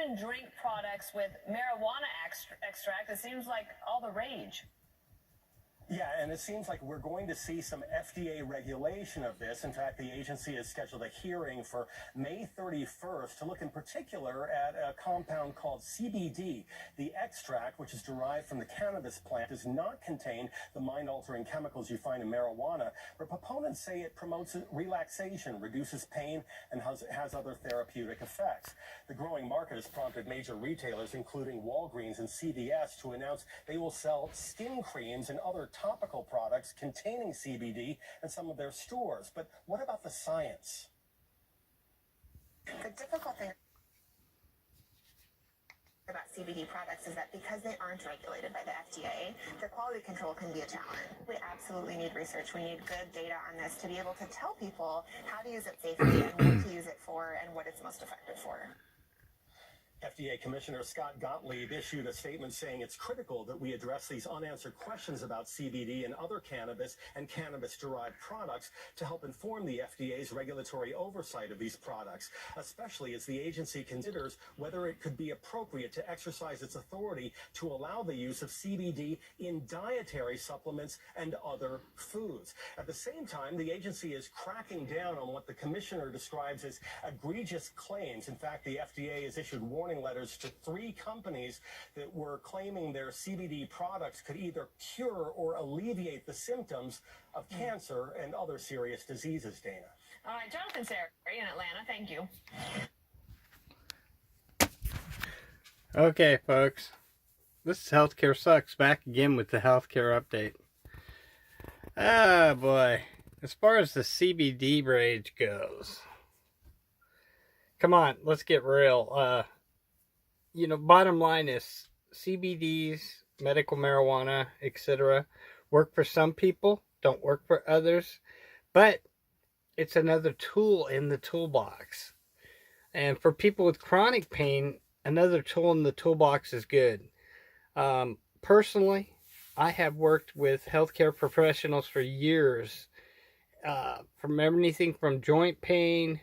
even drink products with marijuana extract. It seems like all the rage. Yeah, and it seems like we're going to see some FDA regulation of this. In fact, the agency has scheduled a hearing for May 31st to look in particular at a compound called CBD. The extract, which is derived from the cannabis plant, does not contain the mind-altering chemicals you find in marijuana, but proponents say it promotes relaxation, reduces pain, and has other therapeutic effects. The growing market has prompted major retailers, including Walgreens and CBDS, to announce they will sell skin creams and other topical products containing CBD in some of their stores. But what about the science? The difficult thing about CBD products is that because they aren't regulated by the FDA, their quality control can be a challenge. We absolutely need research. We need good data on this to be able to tell people how to use it safely and what to use it for and what it's most effective for. FDA Commissioner Scott Gottlieb issued a statement saying it's critical that we address these unanswered questions about CBD and other cannabis and cannabis-derived products to help inform the FDA's regulatory oversight of these products, especially as the agency considers whether it could be appropriate to exercise its authority to allow the use of CBD in dietary supplements and other foods. At the same time, the agency is cracking down on what the commissioner describes as egregious claims. In fact, the FDA has issued warning letters to 3 companies that were claiming their CBD products could either cure or alleviate the symptoms of cancer and other serious diseases, Dana. All right, Jonathan Sari in Atlanta, thank you. Okay, folks. This is Healthcare Sucks, back again with the healthcare update. Ah, boy. As far as the CBD rage goes, come on, let's get real. Bottom line is CBDs, medical marijuana, etc. work for some people, don't work for others, but it's another tool in the toolbox. And for people with chronic pain, another tool in the toolbox is good. Personally, I have worked with healthcare professionals for years, from anything from joint pain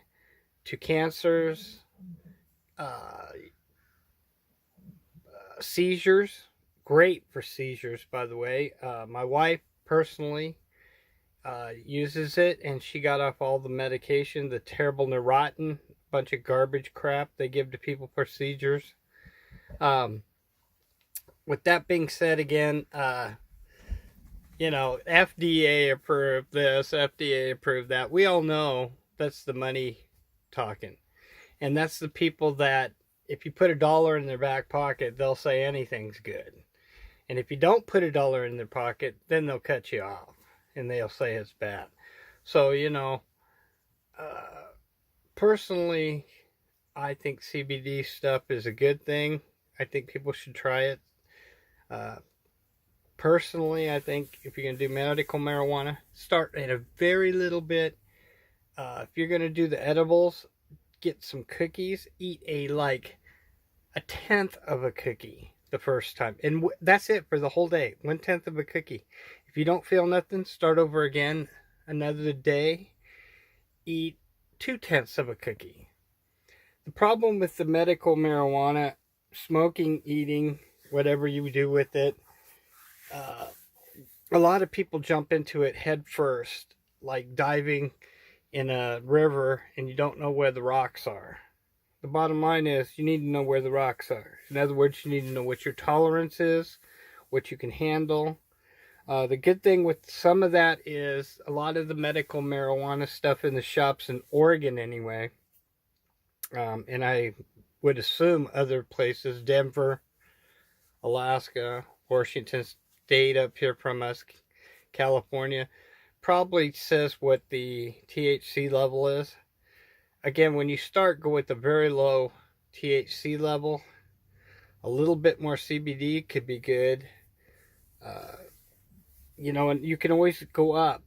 to cancers, seizures. Great for seizures, by the way. My wife personally uses it, and she got off all the medication, the terrible Neurontin, bunch of garbage crap they give to people for seizures. With that being said, again, FDA approved this, FDA approved that. We all know that's the money talking, and that's the people that if you put $1 in their back pocket, they'll say anything's good. And if you don't put $1 in their pocket, then they'll cut you off and they'll say it's bad. So, personally, I think CBD stuff is a good thing. I think people should try it. Personally, I think if you're going to do medical marijuana, start at a very little bit. If you're going to do the edibles, get some cookies, eat a 1/10 of a cookie the first time. And that's it for the whole day. 1/10 of a cookie. If you don't feel nothing, start over again another day. Eat 2/10 of a cookie. The problem with the medical marijuana, smoking, eating, whatever you do with it, a lot of people jump into it head first, like diving in a river and you don't know where the rocks are. The bottom line is you need to know where the rocks are. In other words, you need to know what your tolerance is, what you can handle. The good thing with some of that is a lot of the medical marijuana stuff in the shops in Oregon anyway, and I would assume other places, Denver, Alaska, Washington State up here from us, California, probably says what the THC level is. Again, when you start, go with a very low THC level. A little bit more CBD could be good. And you can always go up.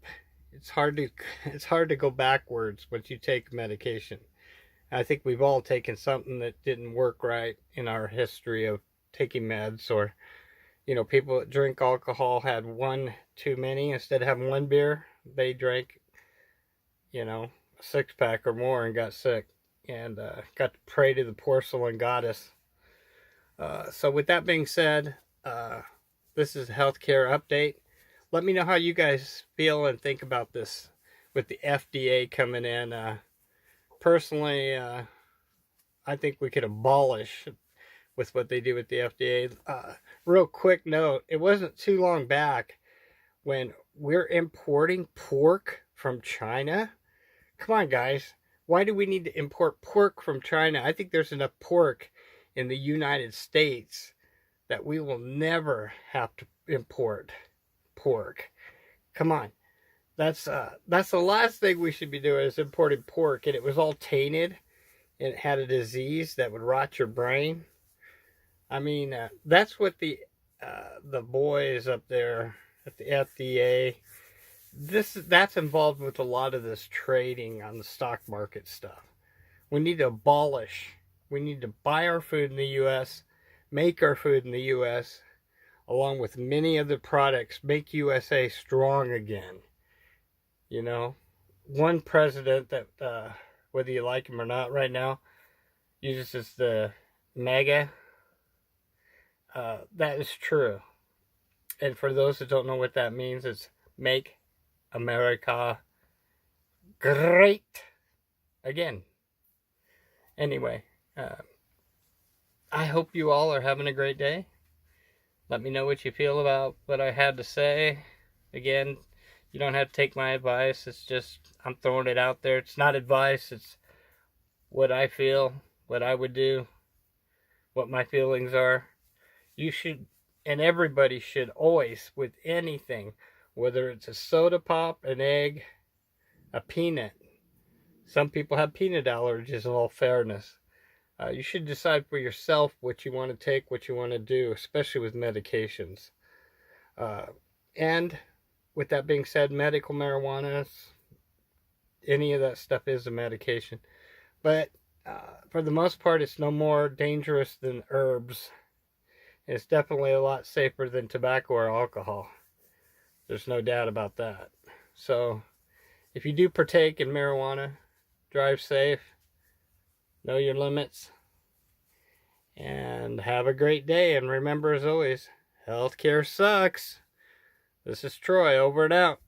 It's hard to go backwards once you take medication. I think we've all taken something that didn't work right in our history of taking meds, or people that drink alcohol had one too many. Instead of having one beer, they drank a 6-pack or more and got sick, and got to pray to the porcelain goddess So with that being said, this is a healthcare update. Let me know how you guys feel and think about this with the FDA coming in. Personally, I think we could abolish with what they do with the FDA. Real quick note, it wasn't too long back when we're importing pork from China. Come on, guys. Why do we need to import pork from China? I think there's enough pork in the United States that we will never have to import pork. Come on. That's the last thing we should be doing is importing pork. And it was all tainted. And it had a disease that would rot your brain. I mean, that's what the boys up there at the FDA, that's involved with a lot of this trading on the stock market stuff. We need to abolish. We need to buy our food in the U.S., make our food in the U.S., along with many other products, make USA strong again. You know, one president that, whether you like him or not right now, uses the MAGA. That is true. And for those that don't know what that means, it's Make America Great Again. Anyway, I hope you all are having a great day. Let me know what you feel about what I had to say. Again, you don't have to take my advice. It's just, I'm throwing it out there. It's not advice. It's what I feel, what I would do, what my feelings are. You should, and everybody should always, with anything, whether it's a soda pop, an egg, a peanut. Some people have peanut allergies, in all fairness. You should decide for yourself what you want to take, what you want to do, especially with medications. And with that being said, medical marijuana, any of that stuff is a medication. But for the most part, it's no more dangerous than herbs. It's definitely a lot safer than tobacco or alcohol. There's no doubt about that. So, if you do partake in marijuana, drive safe, know your limits, and have a great day. And remember, as always, healthcare sucks. This is Troy, over and out.